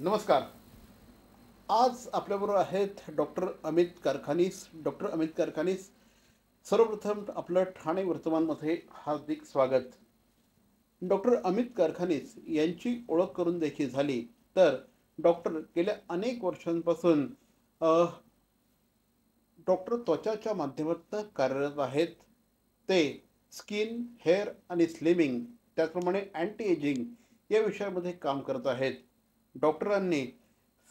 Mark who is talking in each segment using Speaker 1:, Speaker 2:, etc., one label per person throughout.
Speaker 1: नमस्कार. आज आपल्याबरोबर आहेत डॉक्टर अमित कारखानीस. डॉक्टर अमित कारखानीस, सर्वप्रथम आपलं ठाणे वर्तमानमध्ये हार्दिक स्वागत. डॉक्टर अमित कारखानीस यांची ओळख करून द्यायची झाली तर डॉक्टर गेल्या अनेक वर्षांपासून डॉक्टर त्वचाच्या माध्यमातून कार्यरत आहेत. ते स्किन, हेअर आणि स्लिमिंग, त्याचप्रमाणे अँटी एजिंग या विषयामध्ये काम करत आहेत. डॉक्टरांनी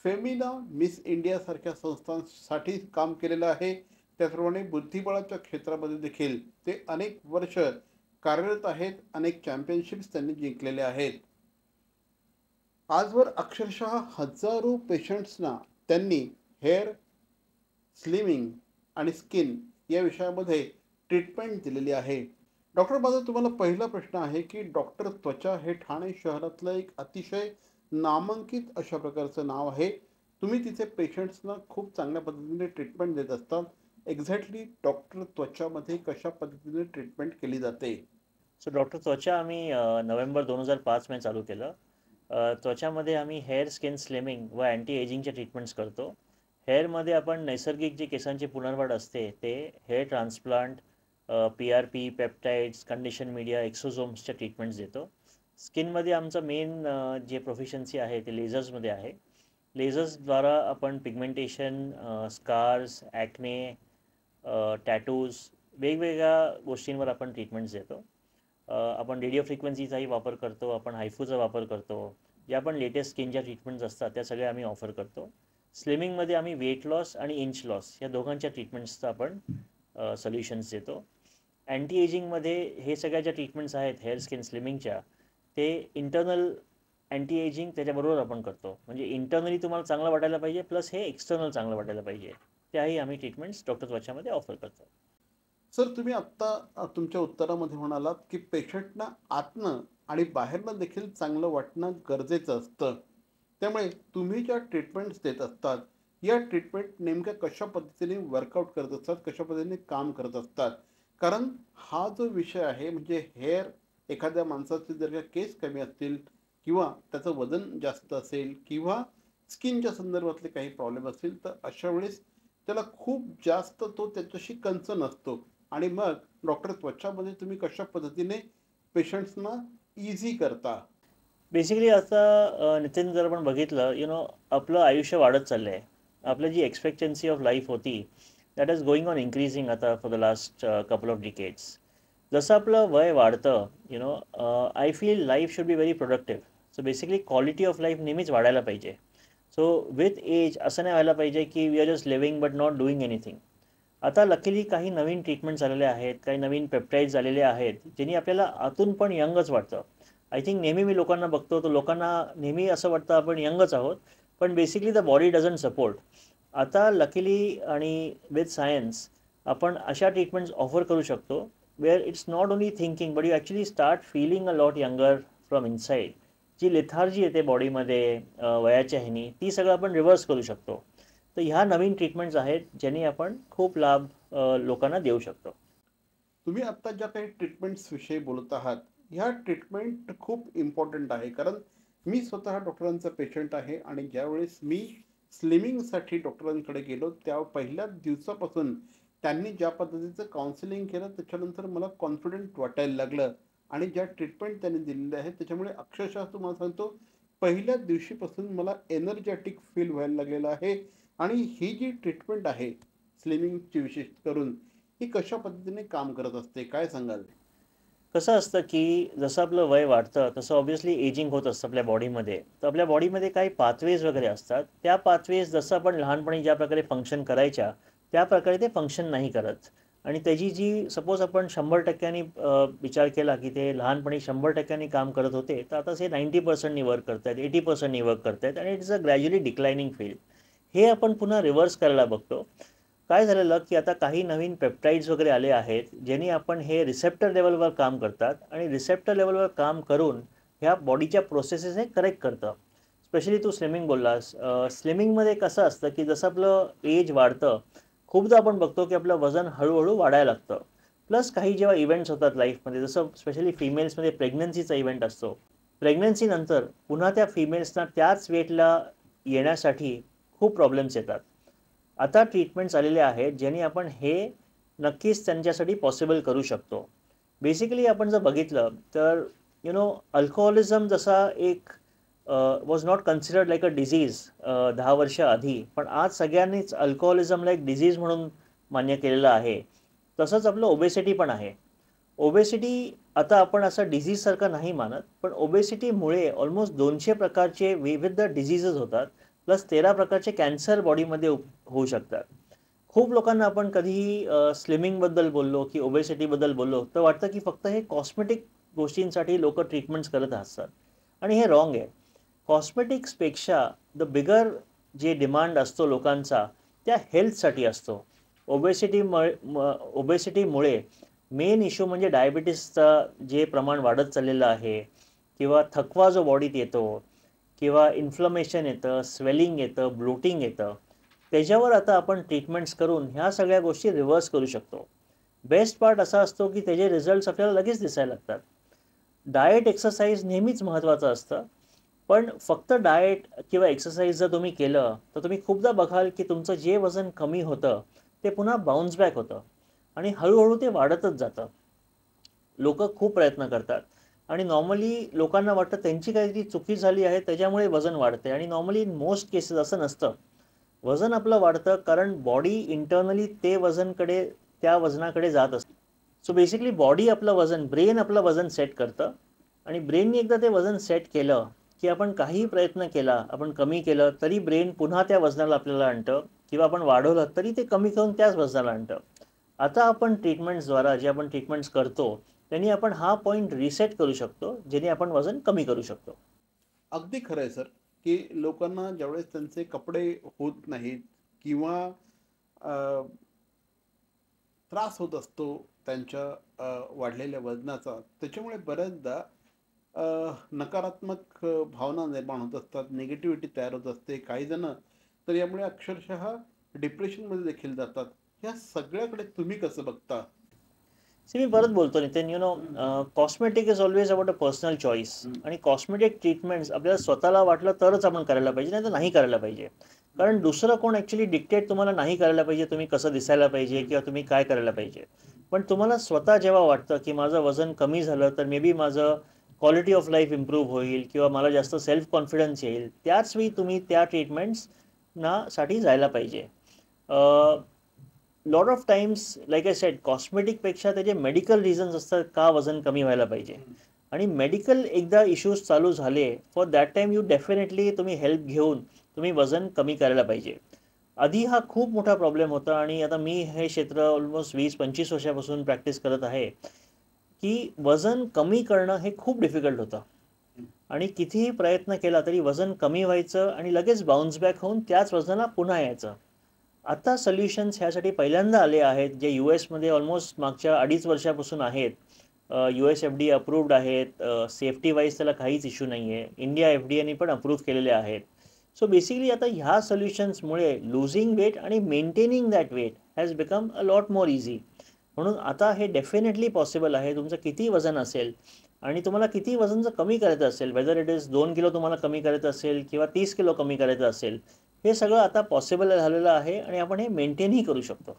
Speaker 1: फेमिना मिस इंडियासारख्या संस्थांसाठी काम केलेलं आहे. त्याचप्रमाणे बुद्धिबळाच्या क्षेत्रामध्ये देखील ते अनेक वर्ष कार्यरत आहेत. अनेक चॅम्पियनशिप्स त्यांनी जिंकलेल्या आहेत. आजवर अक्षरशः हजारो पेशंट्सना त्यांनी हेअर, स्लिमिंग आणि स्किन या विषयामध्ये ट्रीटमेंट दिलेली आहे. डॉक्टर, माझा तुम्हाला पहिला प्रश्न आहे की डॉक्टर त्वचा हे ठाणे शहरातलं एक अतिशय नामांकित अशा प्रकारचं नाव आहे. तुम्ही तिथे पेशंट्सना खूप चांगल्या पद्धतीने ट्रीटमेंट देत असतात. एक्झॅक्टली डॉक्टर त्वचामध्ये कशा पद्धतीने ट्रीटमेंट केली जाते?
Speaker 2: सो डॉक्टर त्वचा आम्ही नोव्हेंबर 2005 मध्ये चालू केलं. त्वचामध्ये आम्ही हेअर, स्किन स्लिमिंग व अँटी एजिंगचे ट्रीटमेंट्स करतो. हेअरमध्ये आपण नैसर्गिक जी केसांची पुनर्वाढ असते ते hair transplant, PRP, peptides, condition media, एक्सोझोम्सच्या ट्रीटमेंट्स देतो. स्किनमध्ये आमचं मेन जे प्रोफिशियन्सी आहे ते लेझर्समध्ये आहे. लेझर्सद्वारा आपण पिगमेंटेशन, स्कार्स, ॲक्ने, टॅटूज, वेगवेगळ्या गोष्टींवर आपण ट्रीटमेंट्स देतो. आपण रेडिओ फ्रिक्वेन्सीचाही वापर करतो, आपण हायफूचा वापर करतो. ज्या पण लेटेस्ट स्किनच्या ट्रीटमेंट्स असतात त्या सगळ्या आम्ही ऑफर करतो. स्लिमिंगमध्ये आम्ही वेट लॉस आणि इंच लॉस या दोघांच्या ट्रीटमेंट्सचं आपण सोल्युशन्स देतो. अँटी एजिंगमध्ये हे सगळ्या ज्या ट्रीटमेंट्स आहेत हेअर, स्किन स्लिमिंगच्या, ते इंटरनल अँटी एजिंग त्याच्याबरोबर आपण करतो. म्हणजे इंटरनली तुम्हाला चांगलं वाटायला पाहिजे, प्लस हे एक्सटर्नल चांगलं वाटायला पाहिजे, त्याही आम्ही ट्रीटमेंट्स डॉक्टर त्वचामध्ये ऑफर करतो.
Speaker 1: सर, तुम्ही आत्ता तुमच्या उत्तरामध्ये म्हणालात की पेशंटना आतनं आणि बाहेरनं देखील चांगलं वाटणं गरजेचं असतं. त्यामुळे तुम्ही ज्या ट्रीटमेंट्स देत असतात या ट्रीटमेंट नेमक्या कशा पद्धतीने वर्कआउट करत असतात, कशा पद्धतीने काम करत असतात? कारण हा जो विषय आहे म्हणजे हेअर, एखाद्या माणसाचे जर का केस कमी असतील किंवा त्याचं वजन जास्त असेल किंवा स्किनच्या संदर्भातले काही प्रॉब्लेम असतील तर अशा वेळेस त्याला खूप जास्त तो त्याच्याशी कन्सर्न असतो. आणि मग डॉक्टर त्वचामध्ये तुम्ही कशा पद्धतीने पेशंट्सना इझी करता?
Speaker 2: बेसिकली आता नितीन, जर आपण बघितलं, आपलं आयुष्य वाढत चाललं आहे. आपलं जी एक्सपेक्टन्सी ऑफ लाईफ होती that is going on increasing आता for the last couple of decades. जसं आपलं वय वाढतं, I feel life should be very productive. So basically quality of life नेहमीच वाढायला पाहिजे. सो विथ एज असं नाही व्हायला पाहिजे की we are just living but not doing anything. आता लकीली काही नवीन ट्रीटमेंट्स आलेले आहेत, काही नवीन पेप्टाइड्स आलेले आहेत, ज्यांनी आपल्याला आतून पण यंगच वाटतं. आय थिंक नेहमी मी लोकांना बघतो तर लोकांना नेहमी असं वाटतं आपण यंगच आहोत, पण basically the body doesn't support. आता लकीली आणि विथ सायन्स आपण अशा ट्रीटमेंट्स ऑफर करू शकतो where it's not only thinking but you actually start feeling a lot younger from inside. जी लेथार्जी येते बॉडीमध्ये वयाच्या ह्यानी, ती सगळं आपण रिव्हर्स करू शकतो. तर ह्या नवीन ट्रीटमेंट्स आहेत ज्यांनी आपण खूप लाभ लोकांना देऊ शकतो.
Speaker 1: तुम्ही आत्ता ज्या काही ट्रीटमेंट्स विषयी बोलत आहात ह्या ट्रीटमेंट खूप इम्पॉर्टंट आहे. कारण मी स्वतः डॉक्टरांचा पेशंट आहे आणि ज्यावेळेस मी स्लिमिंगसाठी डॉक्टरांकडे गेलो त्या पहिल्या दिवसापासून त्यांनी ज्या पद्धतीचं काउन्सिलिंग केलं त्याच्यानंतर मला कॉन्फिडंट वाटायला लागलं. आणि ज्या ट्रीटमेंट त्यांनी दिलेल्या आहेत त्याच्यामुळे अक्षरशः तुम्हाला सांगतो पहिल्या दिवशीपासून मला एनर्जेटिक फील व्हायला लागलेलं आहे. आणि ही जी ट्रीटमेंट आहे स्लिमिंगची विशेष करून, ही कशा पद्धतीने काम करत असते, काय सांगाल?
Speaker 2: कसं असतं की जसं आपलं वय वाढतं तसं ऑब्व्हियसली एजिंग होत असतं आपल्या बॉडीमध्ये. तर आपल्या बॉडीमध्ये काही पाथवेज वगैरे असतात. त्या पाथवेज जसं आपण लहानपणी ज्या प्रकारे फंक्शन करायच्या त्या प्रकारे ते फंक्शन नाही करत. आणि त्याची जी सपोज आपण 100% विचार केला की ते लहानपणी 100% काम करत होते, तर आता ते 90%नी वर्क करत आहेत, 80%नी वर्क करत आहेत, आणि इट्स अ ग्रॅज्युअली डिक्लायनिंग फील्ड. हे आपण पुन्हा रिव्हर्स करायला बघतो. काय झालेलं की आता काही नवीन पेप्टाइड्स वगैरे आले आहेत ज्यांनी आपण हे रिसेप्टर लेवलवर काम करतात आणि रिसेप्टर लेवलवर काम करून ह्या बॉडीच्या प्रोसेसेस हे करेक्ट करतं. स्पेशली तू स्लिमिंग बोललास. स्लिमिंगमध्ये कसं असतं की जसं आपलं एज वाढतं खूपदा आपण बघतो की आपलं वजन हळूहळू वाढायला लागतं. प्लस काही जेव्हा इव्हेंट्स होतात लाईफमध्ये, जसं स्पेशली फिमेल्समध्ये प्रेग्नन्सीचा इव्हेंट असतो, प्रेग्नन्सीनंतर पुन्हा त्या फिमेल्सना त्याच वेटला येण्यासाठी खूप प्रॉब्लेम्स येतात. आता ट्रीटमेंट्स आलेले आहेत ज्यांनी आपण हे नक्कीच त्यांच्यासाठी पॉसिबल करू शकतो. बेसिकली आपण जर बघितलं तर अल्कोहोलिझम जसा एक was not considered like a disease 10 वर्ष आधी, पण आज सगळ्यांनीच अल्कोहोलिझमला एक डिझीज म्हणून मान्य केलेलं आहे. तसंच आपलं ओबेसिटी पण आहे. ओबेसिटी आता आपण असं डिझीजसारखं नाही मानत, पण ओबेसिटीमुळे ऑलमोस्ट 200 प्रकारचे विविध डिझीजेस होतात, प्लस 13 प्रकारचे कॅन्सर बॉडीमध्ये होऊ शकतात. खूप लोकांना आपण कधीही स्लिमिंगबद्दल बोललो की ओबेसिटीबद्दल बोललो तर वाटतं की फक्त हे कॉस्मेटिक गोष्टींसाठी लोक ट्रीटमेंट्स करत असतात, आणि हे रॉंग आहे. कॉस्मेटिक्सपेक्षा द बिगर जे डिमांड असतो लोकांचा त्या हेल्थसाठी असतो. ओबेसिटीमुळे मेन इश्यू म्हणजे डायबिटीसचा जे प्रमाण वाढत चाललेलं आहे, किंवा थकवा जो बॉडीत येतो, किंवा इन्फ्लमेशन येतं, स्वेलिंग येतं, ब्लोटिंग येतं. त्याच्यावर आता आपण ट्रीटमेंट्स करून ह्या सगळ्या गोष्टी रिव्हर्स करू शकतो. बेस्ट पार्ट असा असतो की त्याचे रिझल्ट्स आपल्याला लगेच दिसायला लागतात. डाएट एक्सरसाइज नेहमीच महत्त्वाचं असतं, पण फक्त डाएट किंवा एक्सरसाइज जर तुम्ही केलं तर तुम्ही खूपदा बघाल की तुमचं जे वजन कमी होतं ते पुन्हा बाउन्स बॅक होतं, आणि हळूहळू ते वाढतच जातं. लोक खूप प्रयत्न करतात, आणि नॉर्मली लोकांना वाटतं त्यांची काहीतरी चुकी झाली आहे त्याच्यामुळे वजन वाढते, आणि नॉर्मली इन मोस्ट केसेस असं नसतं. वजन आपलं वाढतं कारण बॉडी इंटरनली त्या वजनाकडे जात असते. सो बेसिकली बॉडी आपलं वजन, ब्रेन आपलं वजन सेट करतं, आणि ब्रेनने एकदा ते वजन सेट केलं की आपण काही प्रयत्न केला, आपण कमी केलं तरी ब्रेन पुन्हा त्या वजनाला आपल्याला आणतं, किंवा आपण वाढवलं तरी ते कमी करून त्याच वजनाला आणतं. आता आपण ट्रीटमेंट्सद्वारा जे आपण ट्रीटमेंट्स करतो त्यांनी आपण हा पॉईंट रिसेट करू शकतो, जेणे आपण वजन कमी करू शकतो.
Speaker 1: अगदी खरं आहे सर, की लोकांना ज्यावेळेस त्यांचे कपडे होत नाहीत किंवा त्रास होत असतो त्यांच्या वाढलेल्या वजनाचा, त्याच्यामुळे बऱ्याचदा नकारात्मक भावना निर्माण होत असतात, निगेटिव्हिटी तयार होत असते. काही जण तर यामुळे अक्षरशः डिप्रेशनमध्ये देखील जातात. ह्या सगळ्याकडे तुम्ही कसं बघता?
Speaker 2: मी परत बोलतो Nitin, cosmetic is always about a personal choice, आणि कॉस्मेटिक ट्रीटमेंट्स आपल्याला स्वतःला वाटलं तरच आपण करायला पाहिजे, नाही तर नाही करायला पाहिजे. कारण दुसरं कोण ॲक्च्युली डिक्टेट तुम्हाला नाही करायला पाहिजे तुम्ही कसं दिसायला पाहिजे किंवा तुम्ही काय करायला पाहिजे. पण तुम्हाला स्वतः जेव्हा वाटतं की माझं वजन कमी झालं तर मे बी माझं क्वालिटी ऑफ लाईफ इम्प्रूव्ह होईल किंवा मला जास्त सेल्फ कॉन्फिडन्स येईल, त्याच वेळी तुम्ही त्या साठी जायला पाहिजे. Lot of times like I said, कॉस्मेटिकपेक्षा त्याचे मेडिकल रिझन्स असतात का वजन कमी व्हायला पाहिजे. आणि मेडिकल एकदा इश्यूज चालू झाले, for that time you definitely तुम्ही हेल्प घेऊन तुम्ही वजन कमी करायला पाहिजे. आधी हा खूप मोठा प्रॉब्लेम होता, आणि आता मी हे क्षेत्र ऑलमोस्ट 20-25 वर्षापासून प्रॅक्टिस करत आहे, की वजन कमी करणं हे खूप डिफिकल्ट होतं, आणि कितीही प्रयत्न केला तरी वजन कमी व्हायचं आणि लगेच बाउन्स बॅक होऊन त्याच वजनाला पुन्हा यायचं. आता सोल्युशन्स ह्यासाठी पहिल्यांदा आले आहेत, जे US मध्ये ऑलमोस्ट मागच्या 2.5 वर्षापासून आहेत. USFDA अप्रूव्ड आहेत. सेफ्टी वाईज त्याला काहीच इश्यू नाही आहे. इंडिया FDAने पण अप्रूव्ह केलेले आहेत. सो बेसिकली आता ह्या सोल्युशन्समुळे लुझिंग वेट आणि maintaining that weight has become a lot more easy. म्हणून आता हे डेफिनेटली पॉसिबल आहे. तुमचं किती वजन असेल आणि तुम्हाला किती वजन जर कमी करायचं असेल, वेदर इट इज 2 किलो तुम्हाला कमी करायचं असेल किंवा 30 किलो कमी करायचं असेल, हे सगळं आता पॉसिबल झालेलं आहे, आणि आपण हे मेंटेनही करू शकतो.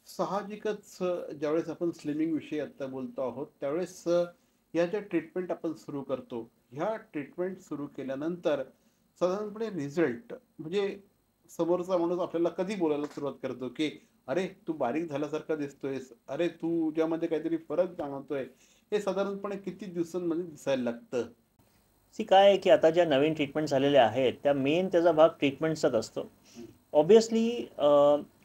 Speaker 1: साहजिकच ज्यावेळेस आपण स्लिमिंग विषयी आता बोलतो आहोत, त्यावेळेस ह्या ज्या ट्रीटमेंट आपण सुरू करतो, ह्या ट्रीटमेंट सुरू केल्यानंतर साधारणपणे रिझल्ट म्हणजे समोरचा माणूस आपल्याला कधी बोलायला सुरुवात करतो की अरे तू बारीक झाल्यासारखा दिसतोयस, अरे तू ज्यामध्ये काहीतरी फरक जाणवतोय, हे साधारणपणे किती दिवसांमध्ये दिसायला लागतं?
Speaker 2: काय आहे की आता ज्या नवीन ट्रीटमेंट्स आलेल्या आहेत त्या मेन त्याचा भाग ट्रीटमेंट्सचाच असतो. ऑब्वियसली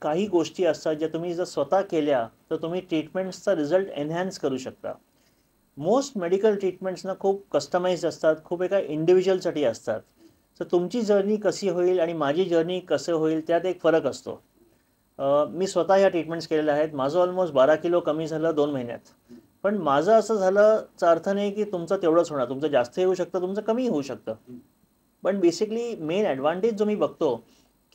Speaker 2: काही गोष्टी असतात ज्या तुम्ही जर स्वतः केल्या तर तुम्ही ट्रीटमेंट्सचा रिझल्ट एनहॅन्स करू शकता. मोस्ट मेडिकल ट्रीटमेंट्स ना खूप कस्टमाइज असतात, खूप एका इंडिव्हिज्युअलसाठी असतात. तर तुमची जर्नी कशी होईल आणि माझी जर्नी कसं होईल त्यात एक फरक असतो. मी स्वतः ह्या ट्रीटमेंट्स केलेल्या आहेत. माझं ऑलमोस्ट 12 किलो कमी झालं 2 महिन्यात. पण माझं असं झालंचा अर्थ नाही की तुमचं तेवढंच होणार, तुमचं जास्त येऊ शकतं, तुमचं कमी होऊ शकतं. पण बेसिकली मेन ॲडव्हान्टेज जो मी बघतो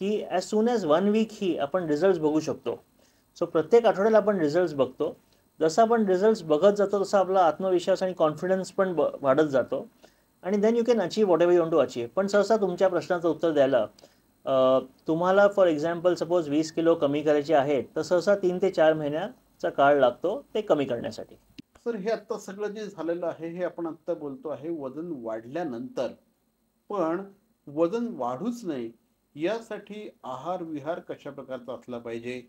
Speaker 2: की ॲज सून ॲज 1 वीक ही आपण रिझल्ट्स बघू शकतो. सो प्रत्येक आठवड्याला आपण रिझल्ट्स बघतो. जसं आपण रिझल्ट्स बघत जातो तसा आपला आत्मविश्वास आणि कॉन्फिडन्स पण वाढत जातो. आणि then you can achieve whatever you want to achieve. पण सहसा तुमच्या प्रश्नाचं उत्तर द्यायला तुम्हाला फॉर एक्झाम्पल सपोज 20 किलो कमी करायचे आहेत, तर सहसा 3 ते 4 महिन्याचा काळ लागतो ते कमी करण्यासाठी.
Speaker 1: सर, हे आत्ता सगळं जे झालेलं आहे हे आपण आत्ता बोलतो आहे वजन वाढल्यानंतर. पण वजन वाढूच नये यासाठी आहार विहार कशा प्रकारचा असला पाहिजे,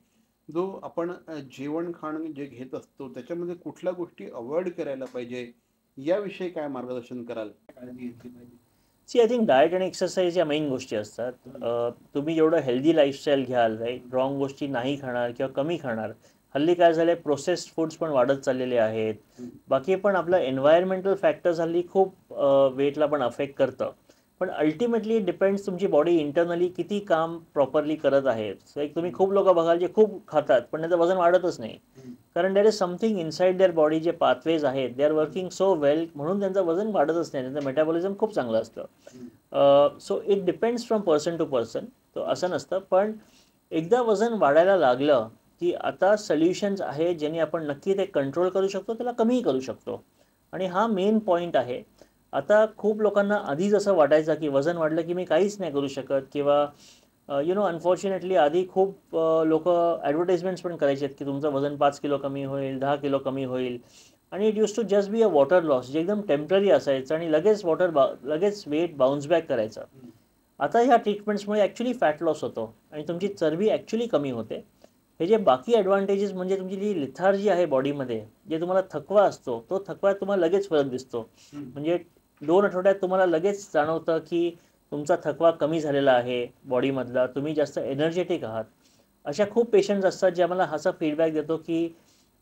Speaker 1: जो आपण जेवण खाणं जे घेत असतो त्याच्यामध्ये कुठल्या गोष्टी अवॉइड करायला पाहिजे, याविषयी काय मार्गदर्शन कराल?
Speaker 2: सी आय थिंक डाएट आणि एक्सरसाइज या मेन गोष्टी असतात. तुम्ही जेवढं हेल्दी लाईफस्टाईल घ्याल, राईट, रॉंग गोष्टी नाही खाणार किंवा कमी खाणार. हल्ली काय झालं आहे, प्रोसेस्ड फूड्स पण वाढत चाललेले आहेत. बाकी पण आपलं एन्व्हायरमेंटल फॅक्टर्स हल्ली खूप वेटला पण अफेक्ट करतं. पण अल्टिमेटली डिपेंड्स तुमची बॉडी इंटरनली किती काम प्रॉपरली करत आहे. सो एक तुम्ही खूप लोक बघाल जे खूप खातात पण त्यांचं वजन वाढतच नाही, कारण there is something inside there body, जे पाथवेज आहेत they are working so well, म्हणून त्यांचं वजन वाढतच नाही, त्यांचं मेटाबॉलिझम खूप चांगलं असतं. So it depends from person to person. तो असं नसतं. पण एकदा वजन वाढायला लागलं की आता सोल्युशन्स आहे ज्यांनी आपण नक्की ते कंट्रोल करू शकतो, त्याला कमीही करू शकतो. आणि हा मेन पॉईंट आहे. आता खूप लोकांना आधी जसं वाटायचं की वजन वाढलं की मी काहीच नाही करू शकत, किंवा अनफॉर्च्युनेटली आधी खूप लोक ॲडव्हर्टाइजमेंट्स पण करायचे की तुमचं वजन 5 किलो कमी होईल, 10 किलो कमी होईल. आणि it use to just be a water loss, जे एकदम टेम्पररी असायचं आणि लगेच वेट बाउन्स बॅक करायचं. आता ह्या ट्रीटमेंट्समुळे ॲक्च्युली फॅट लॉस होतो आणि तुमची चरबी ॲक्च्युली कमी होते. हे जे बाकी ॲडव्हान्टेजेस म्हणजे तुमची जी लिथार्जी आहे बॉडीमध्ये, जे तुम्हाला थकवा असतो, तो थकवा तुम्हाला लगेच फरक दिसतो. म्हणजे 2 आठवड्यात तुम्हाला लगेच जाणवतं की तुमचा थकवा कमी झालेला आहे बॉडीमधला, तुम्ही जास्त एनर्जेटिक आहात. अशा खूप पेशंट्स असतात जे आम्हाला असा फीडबॅक देतो की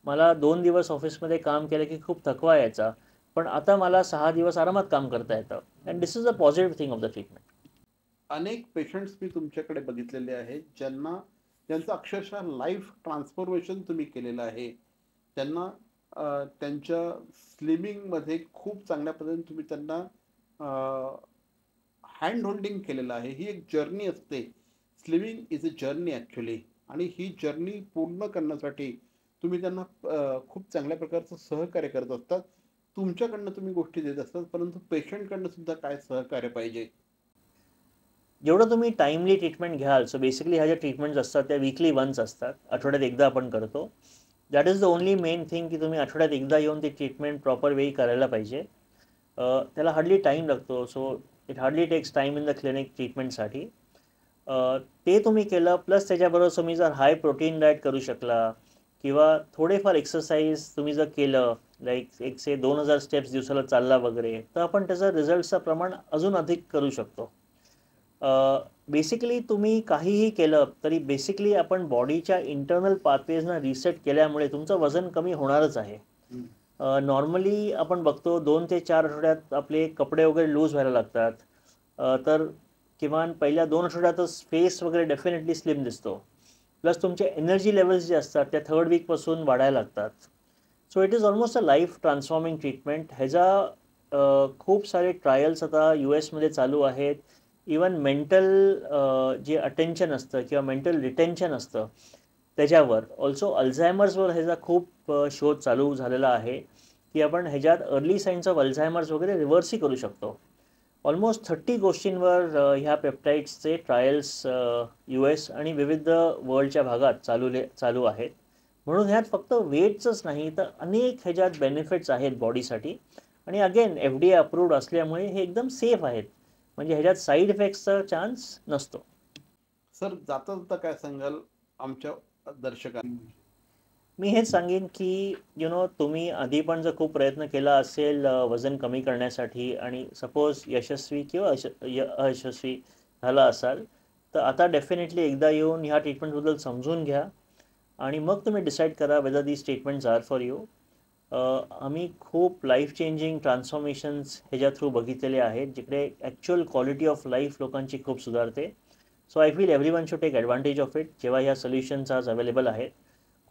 Speaker 2: मला 2 दिवस ऑफिसमध्ये काम केलं की खूप थकवा यायचा, पण आता मला 6 दिवस आरामात काम करता येतं. And this is a positive thing of the treatment.
Speaker 1: अनेक पेशंट्स मी तुमच्याकडे बघितलेले आहेत ज्यांचं अक्षरशः लाईफ ट्रान्सफॉर्मेशन तुम्ही केलेलं आहे. त्यांना त्यांच्या स्लिमिंगमध्ये खूप चांगल्या पद्धतीने तुम्ही त्यांना हँड होल्डिंग केलेलं आहे. ही एक जर्नी असते. Slimming is a journey actually. आणि ही जर्नी पूर्ण करण्यासाठी तुम्ही त्यांना खूप चांगल्या प्रकारचं सहकार्य करत असतात. तुमच्याकडनं तुम्ही गोष्टी देत असतात, परंतु पेशंटकडनं सुद्धा काय सहकार्य पाहिजे?
Speaker 2: जेवढं तुम्ही टाईमली ट्रीटमेंट घ्याल, सो बेसिकली ह्या ज्या ट्रीटमेंट्स असतात त्या वीकली वन्स असतात, आठवड्यात एकदा आपण करतो. That is the only main thing की तुम्ही आठवड्यात एकदा येऊन ती ट्रीटमेंट प्रॉपर वेळी करायला पाहिजे. त्याला हार्डली टाईम लागतो, so it hardly takes time in the clinic ट्रीटमेंटसाठी. ते तुम्ही केलं, प्लस त्याच्याबरोबर तुम्ही जर हाय प्रोटीन डाएट करू शकला किंवा थोडेफार एक्सरसाइज तुम्ही जर केलं, लाईक 1,000 स्टेप्स दिवसाला चालला वगैरे, तर आपण त्याचं रिझल्टचं प्रमाण अजून अधिक करू शकतो. बेसिकली तुम्ही काहीही केलं तरी बेसिकली आपण बॉडीच्या इंटरनल पाथवेजना रिसेट केल्यामुळे तुमचं वजन कमी होणारच आहे. नॉर्मली आपण बघतो 2 ते 4 आठवड्यात आपले कपडे वगैरे लूज व्हायला लागतात. तर किमान पहिल्या 2 आठवड्यातच फेस वगैरे डेफिनेटली स्लिम दिसतो. प्लस तुमचे एनर्जी लेवल्स जे असतात त्या 3rd वीकपासून वाढायला लागतात. So it is almost a life transforming treatment. ह्याचा खूप सारे ट्रायल्स आता US मध्ये चालू आहेत. इवन मेंटल जे अटेन्शन असतं किंवा मेंटल रिटेन्शन असतं त्याच्यावर, ऑल्सो अल्झायमर्सवर ह्याचा खूप शोध चालू झालेला आहे की आपण ह्याच्यात अर्ली साईन्स ऑफ अल्झायमर्स वगैरे रिव्हर्सही करू शकतो. ऑलमोस्ट 30 गोष्टींवर ह्या पेप्टाईड्सचे ट्रायल्स US आणि विविध वर्ल्डच्या भागात चालू आहेत. म्हणून ह्यात फक्त वेटचंच नाही तर अनेक ह्याच्यात बेनिफिट्स आहेत बॉडीसाठी. आणि अगेन FDA अप्रूव्ड असल्यामुळे हे एकदम सेफ आहेत, म्हणजे ह्याच्यात साईड इफेक्ट्सचा चान्स नसतो.
Speaker 1: सर, जाता जाता काय सांगाल आमच्या दर्शकांना?
Speaker 2: मी हेच सांगेन की तुम्ही आधी पण जर खूप प्रयत्न केला असेल वजन कमी करण्यासाठी आणि सपोज यशस्वी किंवा अयशस्वी झाला असाल, तर आता डेफिनेटली एकदा येऊन ह्या ट्रीटमेंटबद्दल समजून घ्या आणि मग तुम्ही डिसाईड करा whether these treatments are for you. आम्ही खूप लाईफ चेंजिंग ट्रान्सफॉर्मेशन्स ह्याच्या थ्रू बघितलेले आहेत, जिकडे ॲक्च्युअल क्वालिटी ऑफ लाईफ लोकांची खूप सुधारते. So I feel everyone should take advantage of it जेव्हा ह्या सोल्युशन्स आज अवेलेबल आहेत.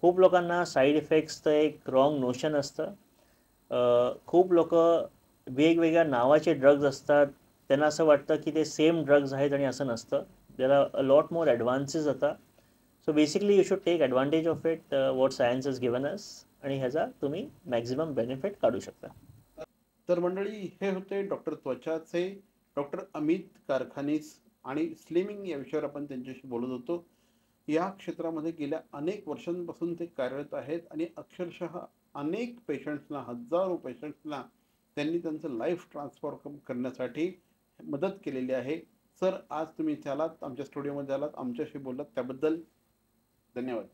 Speaker 2: खूप लोकांना साईड इफेक्ट्सचं एक रॉंग नोशन असतं. खूप लोक वेगवेगळ्या नावाचे ड्रग्ज असतात, त्यांना असं वाटतं की ते सेम ड्रग्ज आहेत आणि असं नसतं. There are a lot more advances आता. So basically you should take advantage of it, what science is given us, आणि ह्याचा तुम्ही मॅक्झिमम बेनिफिट काढू शकता.
Speaker 1: तर मंडळी, हे होते डॉक्टर त्वचाचे डॉक्टर अमित कारखानीस आणि स्लिमिंग या विषयावर आपण त्यांच्याशी बोलत होतो. या क्षेत्रामध्ये गेल्या अनेक वर्षांपासून ते कार्यरत आहेत आणि अक्षरशः अनेक पेशंट्सना, हजारो पेशंट्सना त्यांनी त्यांचं लाईफ ट्रान्सफॉर्म करण्यासाठी मदत केलेली आहे. सर, आज तुम्ही इथे आलात, आमच्या स्टुडिओमध्ये आलात, आमच्याशी बोललात, त्याबद्दल धन्यवाद.